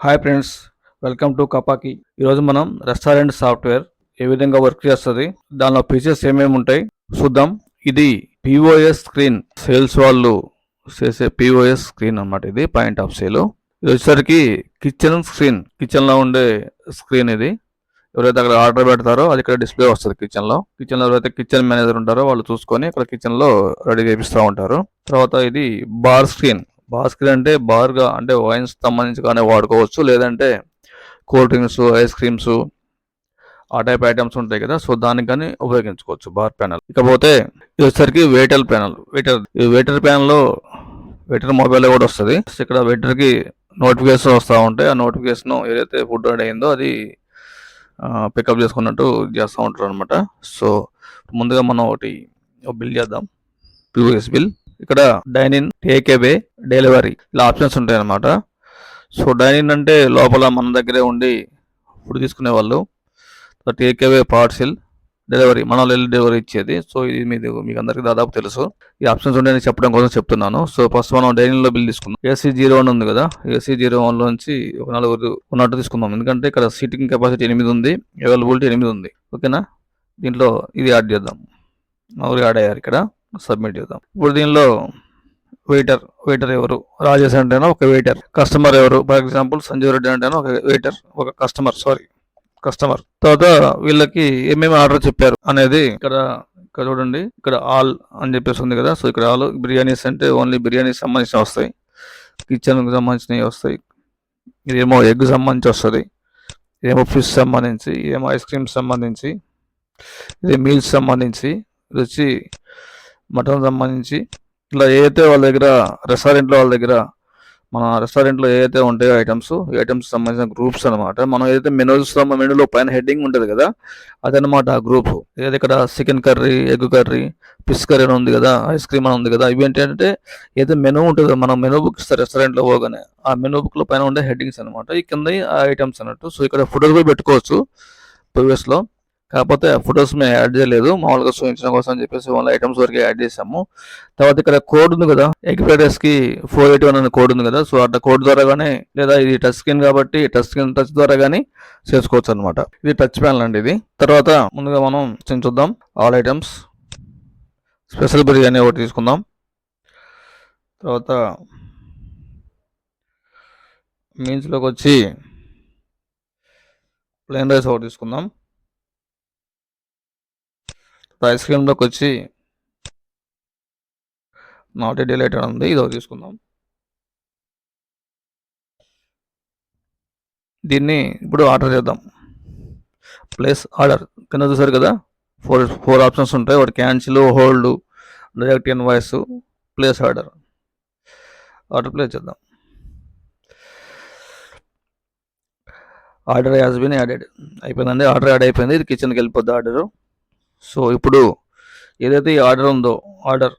Hi friends, welcome to కపాకి. ఈరోజు మనం రెస్టారెంట్ సాఫ్ట్వేర్ ఏ విధంగా వర్క్ చేస్తుంది, దానిలో ఫీచర్స్ ఏమేమి ఉంటాయి చూద్దాం. ఇది పిఓఎస్ స్క్రీన్, సేల్స్ వాళ్ళు చేసే పిఓఎస్ స్క్రీన్ అన్నమాట. ఇది పాయింట్ ఆఫ్ సేల్. ఇది వచ్చేసరికి కిచెన్ స్క్రీన్, కిచెన్లో ఉండే స్క్రీన్ ఇది. ఎవరైతే అక్కడ ఆర్డర్ పెడతారో అది ఇక్కడ డిస్ప్లే వస్తుంది కిచెన్లో. ఎవరైతే కిచెన్ మేనేజర్ ఉంటారో వాళ్ళు చూసుకొని అక్కడ కిచెన్లో రెడీ చేపిస్తూ ఉంటారు. తర్వాత ఇది బార్ స్క్రీన్. బార్ స్క్రీన్ అంటే బార్గా అంటే వైన్స్ సంబంధించి కానీ వాడుకోవచ్చు, లేదంటే కూల్ డ్రింక్స్, ఐస్ క్రీమ్స్, ఆ టైప్ ఐటమ్స్ ఉంటాయి కదా, సో దానికి కానీ ఉపయోగించుకోవచ్చు బార్ ప్యానల్. ఇకపోతే ఇది వచ్చేసరికి వెయిటర్ ప్యానల్. వెయిటర్ ప్యానల్లో వెయిటర్ మొబైల్లో కూడా వస్తుంది. ఇక్కడ వెయిటర్కి నోటిఫికేషన్ వస్తూ ఉంటాయి. ఆ నోటిఫికేషన్ ఏదైతే ఫుడ్ రెడీ అయిందో అది పికప్ చేసుకున్నట్టు చేస్తూ ఉంటారు అనమాట. సో ముందుగా మనం ఒకటి బిల్ చేద్దాం, పిఓఎస్ బిల్. ఇక్కడ డైనిన్, టేక్ అవే, డెలివరీ ఇలా ఆప్షన్స్ ఉంటాయి అన్నమాట. సో డైనిన్ అంటే లోపల మన దగ్గరే ఉండి ఫుడ్ తీసుకునే వాళ్ళు. టేక్ అవే పార్సిల్, డెలివరీ మన వాళ్ళు వెళ్ళి డెలివరీ ఇచ్చేది. సో ఇది మీకు అందరికీ దాదాపు తెలుసు. ఈ ఆప్షన్స్ ఉంటాయని చెప్పడం కోసం చెప్తున్నాను. సో ఫస్ట్ మనం డైనింగ్లో బిల్ తీసుకుందాం. AC01 ఉంది కదా, AC01 నుంచి ఒక 4 ఉన్నట్టు తీసుకుందాం. ఎందుకంటే ఇక్కడ సీటింగ్ కెపాసిటీ 8 ఉంది, అవైలబిలిటీ 8 ఉంది. ఓకేనా, దీంట్లో ఇది యాడ్ చేద్దాం. 4 యాడ్ అయ్యారు. ఇక్కడ సబ్మిట్ చేద్దాం. ఇప్పుడు దీనిలో వెయిటర్ ఎవరు, రాజేష్ అంటేనా ఒక వెయిటర్. కస్టమర్ ఎవరు, ఫర్ ఎగ్జాంపుల్ సంజీవ్ రెడ్డి అంటేనా ఒక వెయిటర్, ఒక కస్టమర్. తర్వాత వీళ్ళకి ఏమేమి ఆర్డర్ చెప్పారు అనేది ఇక్కడ చూడండి. ఇక్కడ ఆల్ అని చెప్పేసి ఉంది కదా, సో ఇక్కడ ఆల్ బిర్యానీస్ అంటే ఓన్లీ బిర్యానీకి సంబంధించిన వస్తాయి, కిచెన్కి సంబంధించినవి వస్తాయి. ఇదేమో ఎగ్ సంబంధించి వస్తుంది, ఇదేమో ఫిష్ సంబంధించి, ఇదేమో ఐస్ క్రీమ్ సంబంధించి, ఇది మీల్స్ సంబంధించి, ఇది వచ్చి మటన్ సంబంధించి. ఇట్లా ఏదైతే వాళ్ళ దగ్గర మన రెస్టారెంట్లో ఏదైతే ఉంటాయో ఐటమ్స్, ఈ ఐటమ్స్ సంబంధించిన గ్రూప్స్ అనమాట. మనం ఏదైతే మెనూ చూస్తామో మెనూలో పైన హెడ్డింగ్ ఉంటుంది కదా, అదనమాట ఆ గ్రూప్. ఏదైతే ఇక్కడ chicken curry, egg curry, fish curry అని ఉంది కదా, ఐస్ క్రీమ్ అని ఉంది కదా, ఇవి ఏంటంటే ఏదైతే మెనూ ఉంటుందో మనం మెనూ బుక్ ఇస్తారు రెస్టారెంట్లో పోగానే, ఆ మెనూ బుక్లో పైన ఉండే హెడ్డింగ్స్ అనమాట. ఈ కింద ఆ ఐటమ్స్ అన్నట్టు. సో ఇక్కడ ఫోటోస్ కూడా పెట్టుకోవచ్చు ప్రీవియస్లో, కాకపోతే ఫొటోస్ మేము యాడ్ చేయలేదు, మామూలుగా చూపించడం కోసం అని చెప్పేసి ఓన్లీ ఐటమ్స్ వరకు యాడ్ చేసాము. తర్వాత ఇక్కడ కోడ్ ఉంది కదా, ఎగ్ ఫ్రైడ్ రైస్కి 481 అనే కోడ్ ఉంది కదా, సో అట్లా కోడ్ ద్వారా కానీ, లేదా ఇది టచ్ స్క్రీన్ కాబట్టి టచ్ ద్వారా కానీ చేసుకోవచ్చు అనమాట. ఇది టచ్ ప్యానల్ అండి ఇది. తర్వాత ముందుగా మనం చూద్దాం. ఆల్ ఐటమ్స్, స్పెషల్ బిర్యానీ ఒకటి తీసుకుందాం. తర్వాత మీల్స్లోకి వచ్చి ప్లెయిన్ రైస్ ఒకటి తీసుకుందాం. ఐస్ క్రీమ్లోకి వచ్చి నాట్ ఏ డిలైటెడ్ ఉంది, ఇది తీసుకుందాం. దీన్ని ఇప్పుడు ఆర్డర్ చేద్దాం. ప్లేస్ ఆర్డర్ కింద చూసారు కదా, 4 ఆప్షన్స్ ఉంటాయి. ఒకటి cancel, hold, direct invoice, place order place చేద్దాం. ఆర్డర్ హ్యాస్ బీన్ యాడెడ్ అయిపోయిందండి. ఆర్డర్ యాడ్ అయిపోయింది. ఇది కిచెన్కి వెళ్ళిపోద్ది ఆర్డరు. సో ఇప్పుడు ఏదైతే ఈ ఆర్డర్ ఉందో, ఆర్డర్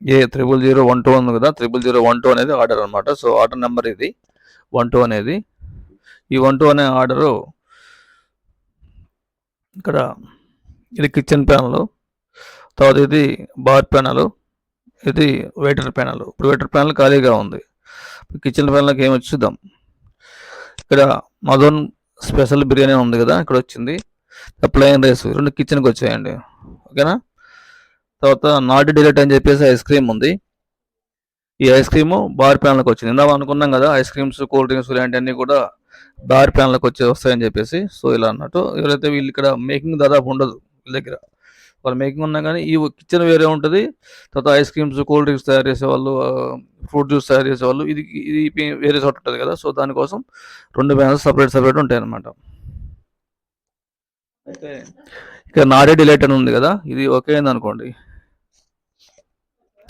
A00012 ఉంది కదా, 00012 అనేది ఆర్డర్ అనమాట. సో ఆర్డర్ నెంబర్ ఇది 12 అనేది. ఈ 12 అనే ఆర్డరు ఇక్కడ ఇది కిచెన్ ప్యానల్. తర్వాత ఇది బార్ ప్యానల్, ఇది వెయిటర్ ప్యానల్. ఇప్పుడు వెయిటర్ ప్యానల్ ఖాళీగా ఉంది. కిచెన్ ప్యానల్కి ఏమి చూద్దాం. ఇక్కడ మదన్ స్పెషల్ బిర్యానీ ఉంది కదా, ఇక్కడ వచ్చింది. ప్లెయిన్ రైస్, 2 కిచెన్కి వచ్చాయండి. ఓకేనా. తర్వాత నాట్ డిలైట్ అని చెప్పేసి ఐస్ క్రీమ్ ఉంది. ఈ ఐస్ క్రీము బార్ ప్యానల్కి వచ్చింది. ఇందాక అనుకున్నాం కదా, ఐస్ క్రీమ్స్, కూల్ డ్రింక్స్ ఇలాంటివన్నీ కూడా బార్ ప్యానల్కి వస్తాయని చెప్పేసి. సో ఇలా అన్నట్టు. ఎవరైతే వీళ్ళు ఇక్కడ మేకింగ్ దాదాపు ఉండదు వీళ్ళ దగ్గర, వాళ్ళు మేకింగ్ ఉన్నా కానీ ఈ కిచెన్ వేరే ఉంటుంది. తర్వాత ఐస్ క్రీమ్స్, కూల్ డ్రింక్స్ తయారు చేసేవాళ్ళు, ఫ్రూట్ జ్యూస్ తయారు చేసేవాళ్ళు, ఇది వేరే చోట ఉంటుంది కదా. సో దానికోసం 2 ప్యానల్స్ సపరేట్ ఉంటాయి అన్నమాట. అయితే ఇక్కడ నాట్ ఏ డిలైట్ అని ఉంది కదా, ఇది ఓకే అయింది అనుకోండి.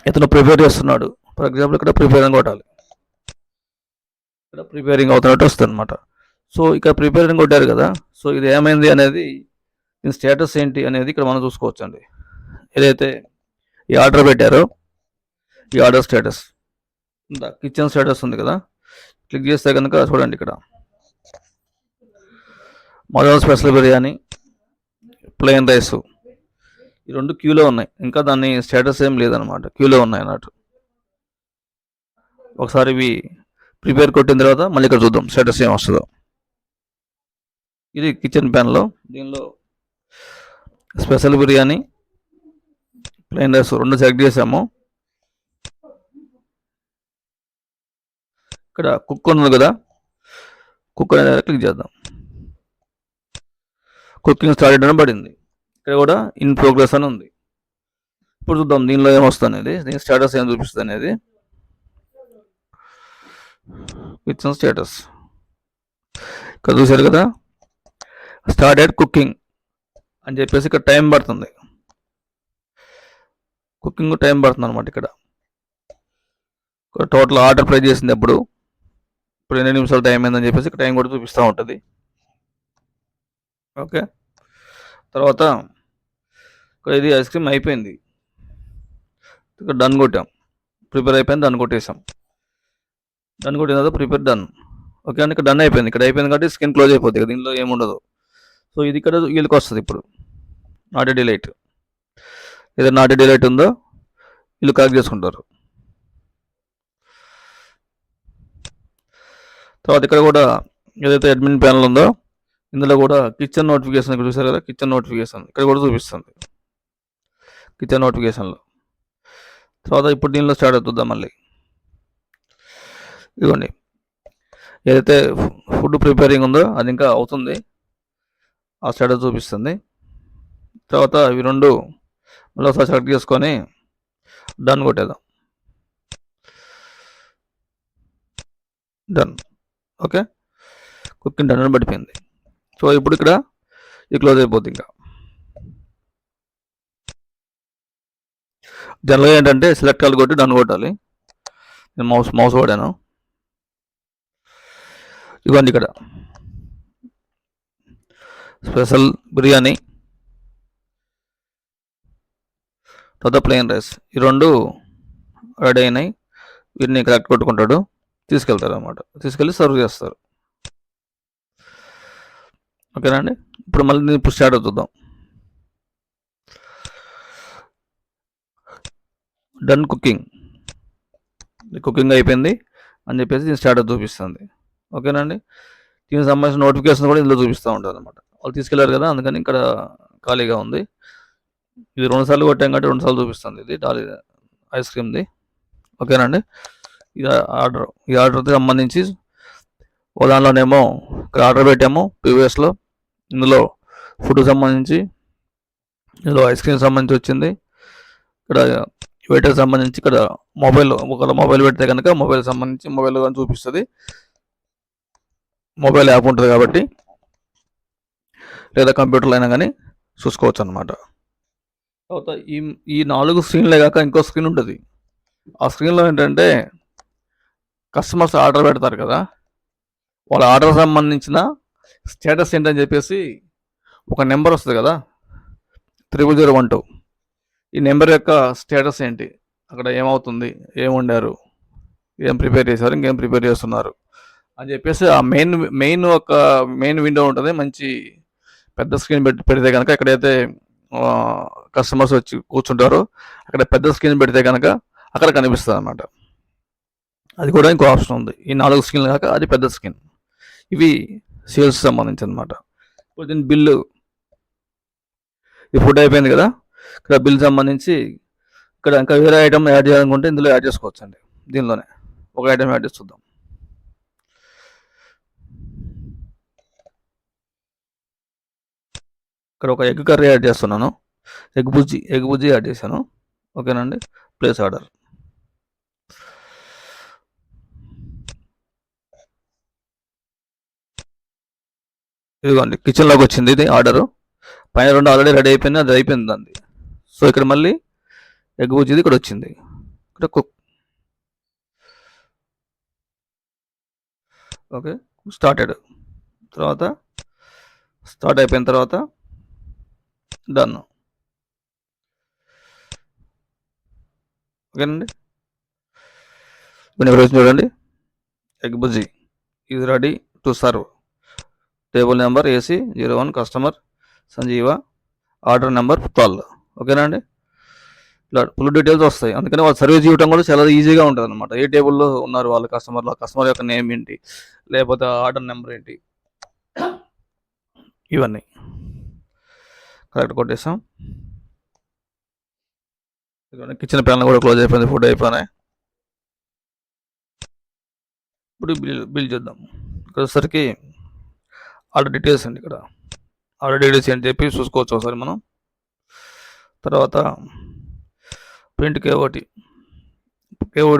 ఇతను ప్రిపేర్ చేస్తున్నాడు, ఫర్ ఎగ్జాంపుల్ ఇక్కడ ప్రిపేరింగ్ కొట్టాలి, ఇక్కడ ప్రిపేరింగ్ అవుతున్నట్టు వస్తుంది అనమాట. సో ఇక్కడ ప్రిపేరింగ్ కొట్టారు కదా, సో ఇది ఏమైంది అనేది, దీని స్టేటస్ ఏంటి అనేది ఇక్కడ మనం చూసుకోవచ్చు అండి. ఏదైతే ఈ ఆర్డర్ పెట్టారో ఈ ఆర్డర్ స్టేటస్, కిచెన్ స్టేటస్ ఉంది కదా, క్లిక్ చేస్తే కనుక చూడండి ఇక్కడ Madan special biryani, plain rice, ఈ 2 క్యూలో ఉన్నాయి. ఇంకా దాన్ని స్టేటస్ ఏం లేదనమాట, క్యూలో ఉన్నాయి అన్నట్టు. ఒకసారి ఇవి ప్రిపేర్ కొట్టిన తర్వాత మళ్ళీ ఇక్కడ చూద్దాం స్టేటస్ ఏం వస్తుందో. ఇది కిచెన్ ప్యాన్లో, దీనిలో స్పెషల్ బిర్యానీ, ప్లెయిన్ రైస్ రెండు సెలెక్ట్ చేసాము. ఇక్కడ కుక్ ఉంది కదా, కుక్ అనేది క్లిక్ చేద్దాం. కుకింగ్ స్టార్ట్ అని పడింది. ఇక్కడ కూడా ఇన్ ప్రోగ్రెస్ అని ఉంది. ఇప్పుడు చూద్దాం దీనిలో ఏమొస్తుంది అనేది, దీని స్టేటస్ ఏం చూపిస్తుంది అనేది. కిచెన్ స్టేటస్ ఇక్కడ చూశారు కదా, స్టార్టెడ్ కుకింగ్ అని చెప్పేసి ఇక్కడ టైం పడుతుంది. కుకింగ్ టైం పడుతుంది అనమాట. ఇక్కడ టోటల్ ఆర్డర్ ప్లేస్ చేసింది ఇప్పుడు ఎన్ని నిమిషాలు టైం అయిందని చెప్పేసి ఇక్కడ టైం కూడా చూపిస్తూ ఉంటుంది. ఓకే, తర్వాత ఇక్కడ ఇది ఐస్ క్రీమ్ అయిపోయింది. ఇక్కడ డన్ కొట్టాం, ప్రిపేర్ అయిపోయింది, డన్ కొట్టేసాం. డన్ కొట్టిన తర్వాత ప్రిపేర్ డన్. ఓకే అండి, ఇక్కడ డన్ అయిపోయింది. ఇక్కడ అయిపోయింది కాబట్టి స్క్రీన్ క్లోజ్ అయిపోతుంది, దీనిలో ఏముండదు. సో ఇది ఇక్కడ వీళ్ళకి వస్తుంది ఇప్పుడు నాట్ ఏ డిలైట్. ఏదైనా నాట్ ఏ డిలైట్ ఉందో వీళ్ళు కరెక్ట్ చేసుకుంటారు. తర్వాత ఇక్కడ కూడా ఏదైతే అడ్మిన్ ప్యానల్ ఉందో ఇందులో కూడా కిచెన్ నోటిఫికేషన్ ఇక్కడ చూసారు కదా, కిచెన్ నోటిఫికేషన్ ఇక్కడ కూడా చూపిస్తుంది కిచెన్ నోటిఫికేషన్లో. తర్వాత ఇప్పుడు దీనిలో స్టార్ట్ అవుతుందా మళ్ళీ. ఇదిగోండి, ఏదైతే ఫుడ్ ప్రిపేరింగ్ ఉందో అది ఇంకా అవుతుంది, ఆ స్టేటస్ చూపిస్తుంది. తర్వాత ఇవి రెండు మళ్ళీ ఒకసారి సెలెక్ట్ చేసుకొని డన్ కొట్టేద్దాం. డన్. ఓకే, కుకింగ్ డన్ అని పడిపోయింది. సో ఇప్పుడు ఇక్కడ ఇది క్లోజ్ అయిపోతుంది. ఇంకా జనరల్గా ఏంటంటే సెలెక్ట్ కాల్ కొట్టి డన్ కొట్టాలి. నేను మౌస్ వాడాను. ఇవ్వండి, ఇక్కడ స్పెషల్ బిర్యానీ, తర్వాత ప్లెయిన్ రైస్, ఈ రెండు రెడీ అయినాయి. వీటిని కరెక్ట్ కొట్టుకుంటాడు, తీసుకెళ్తారు అన్నమాట. తీసుకెళ్ళి సర్వ్ చేస్తారు. ఓకేనా అండి, ఇప్పుడు మళ్ళీ ఇప్పుడు స్టార్ట్ అవుతుందాం. డన్ కుకింగ్, కుకింగ్ అయిపోయింది అని చెప్పేసి దీన్ని స్టార్ట్ చూపిస్తుంది. ఓకేనా అండి, దీనికి సంబంధించిన నోటిఫికేషన్ కూడా ఇందులో చూపిస్తూ ఉంటుంది అనమాట. వాళ్ళు తీసుకెళ్లారు కదా, అందుకని ఇక్కడ ఖాళీగా ఉంది. ఇది 2 సార్లు కొట్టాం కాబట్టి 2 సార్లు చూపిస్తుంది ఇది డాలీ ఐస్ క్రీమ్ది. ఓకేనండి, ఇది ఆర్డర్, ఈ ఆర్డర్కి సంబంధించి ఓ దానిలోనేమో ఇక్కడ ఆర్డర్ పెట్టాము ప్రీవియస్లో, ఇందులో ఫుడ్ సంబంధించి, ఇందులో ఐస్ క్రీమ్ సంబంధించి వచ్చింది. ఇక్కడ వెయిటర్ సంబంధించి ఇక్కడ మొబైల్, ఒకవేళ మొబైల్ పెడితే కనుక మొబైల్ సంబంధించి మొబైల్ కానీ చూపిస్తుంది. మొబైల్ యాప్ ఉంటుంది కాబట్టి, లేదా కంప్యూటర్లో అయినా కానీ చూసుకోవచ్చు అనమాట. తర్వాత ఈ 4 స్క్రీన్లే కాక ఇంకో స్క్రీన్ ఉంటుంది. ఆ స్క్రీన్లో ఏంటంటే కస్టమర్స్ ఆర్డర్ పెడతారు కదా, వాళ్ళ ఆర్డర్ సంబంధించిన స్టేటస్ ఏంటని చెప్పేసి ఒక నెంబర్ వస్తుంది కదా, 0012. ఈ నెంబర్ యొక్క స్టేటస్ ఏంటి, అక్కడ ఏమవుతుంది, ఏం వండారు, ఏం ప్రిపేర్ చేశారు, ఇంకేం ప్రిపేర్ చేస్తున్నారు అని చెప్పేసి ఆ మెయిన్ విండో ఉంటుంది. మంచి పెద్ద స్క్రీన్ పెడితే కనుక, ఎక్కడైతే కస్టమర్స్ వచ్చి కూర్చుంటారో అక్కడ పెద్ద స్క్రీన్ పెడితే కనుక అక్కడ కనిపిస్తుంది అన్నమాట. అది కూడా ఇంకో ఆప్షన్ ఉంది. ఈ 4 స్క్రీన్లు కాక అది పెద్ద స్క్రీన్. ఇవి సేల్స్ సంబంధించి అనమాట. ఇప్పుడు దీని బిల్లు, ఈ ఫుడ్ అయిపోయింది కదా, ఇక్కడ బిల్ సంబంధించి ఇక్కడ ఇంకా వేరే ఐటమ్ యాడ్ చేయాలనుకుంటే ఇందులో యాడ్ చేసుకోవచ్చు అండి. దీనిలోనే ఒక ఐటమ్ యాడ్ చేసి చూద్దాం. ఇక్కడ ఒక ఎగ్ కర్రీ యాడ్ చేస్తున్నాను, ఎగ్ బుజ్జి యాడ్ చేశాను. ఓకేనండి, ప్లేస్ ఆర్డర్. ఇదిగోండి, కిచెన్లోకి వచ్చింది ఇది ఆర్డరు. పైన 2 ఆల్రెడీ రెడీ అయిపోయింది, అది అయిపోయింది అండి. సో ఇక్కడ మళ్ళీ ఎగ్ బుజ్జిది ఇక్కడ వచ్చింది, ఇక్కడ కుక్. Okay, started. తర్వాత స్టార్ట్ అయిపోయిన తర్వాత డన్. ఓకేనండి, ఇప్పుడు చూడండి, egg Bujji is ready to serve. Table number AC 01, customer Sanjeeva, order number 12. ఓకేనా అండి, ఇలా ఫుల్ డీటెయిల్స్ వస్తాయి. అందుకని వాళ్ళు సర్వీస్ ఇవ్వడం కూడా చాలా ఈజీగా ఉంటుంది అనమాట. ఏ టేబుల్లో ఉన్నారు వాళ్ళ కస్టమర్ యొక్క నేమ్ ఏంటి, లేకపోతే ఆర్డర్ నెంబర్ ఏంటి, ఇవన్నీ కరెక్ట్ కొట్టేసాం. కిచెన్ ప్యానల్ కూడా క్లోజ్ అయిపోయింది, ఫుడ్ అయిపోయినాయి. ఇప్పుడు బిల్ చేద్దాం. ఇక్కడ వచ్చేసరికి ఆర్డర్ డీటెయిల్స్ అండి. ఇక్కడ ఆర్డర్ డీటెయిల్స్ అని చెప్పి చూసుకోవచ్చు ఒకసారి మనం. తర్వాత ప్రింట్ కేఓటి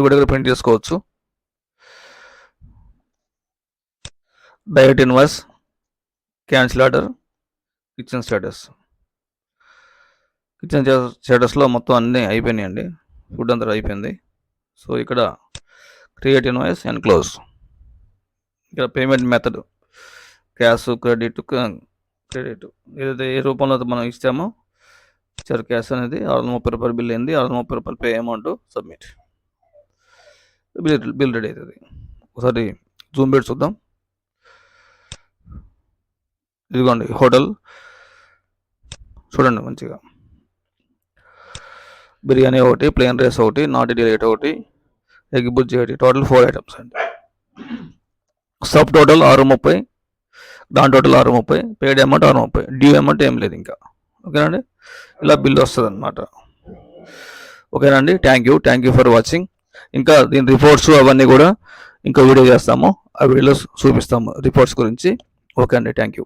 కూడా ప్రింట్ చేసుకోవచ్చు. Direct invoice, cancel order, kitchen స్టేటస్లో మొత్తం అన్నీ అయిపోయినాయండి. ఫుడ్ అంతా అయిపోయింది. సో ఇక్కడ క్రియేట్ ఇన్వాయిస్ అండ్ క్లోజ్. ఇక్కడ పేమెంట్ మెథడ్ క్యాష్, క్రెడిట్ ఏదైతే ఏ రూపంలో మనం ఇస్తామో ఇచ్చారు క్యాష్ అనేది. 630 రూపాయలు బిల్ అయింది. 630 రూపాయలు pay amount, submit. Bill ready అవుతుంది. ఒకసారి జూమ్ పెట్టి చూద్దాం. ఇదిగోండి హోటల్ చూడండి మంచిగా. బిర్యానీ ఒకటి, ప్లేన్ రైస్ ఒకటి, నాటి డిలైట్ ఒకటి, ఎగ్ బుజ్జి ఒకటి, టోటల్ 4 ఐటమ్స్ అండి. సబ్ టోటల్ 630, దాని టోటల్ 630, పేడ్ అమౌంట్ 630, డ్యూ అమౌంట్ ఏం లేదు ఇంకా. ఓకేనండి, ఇలా బిల్ వస్తుంది అనమాట. ఓకేనండి, థ్యాంక్ యూ ఫర్ వాచింగ్. ఇంకా దీని రిపోర్ట్స్ అవన్నీ కూడా ఇంకో వీడియో చేస్తాము. ఆ వీడియోలో చూపిస్తాము రిపోర్ట్స్ గురించి. ఓకే అండి, థ్యాంక్ యూ.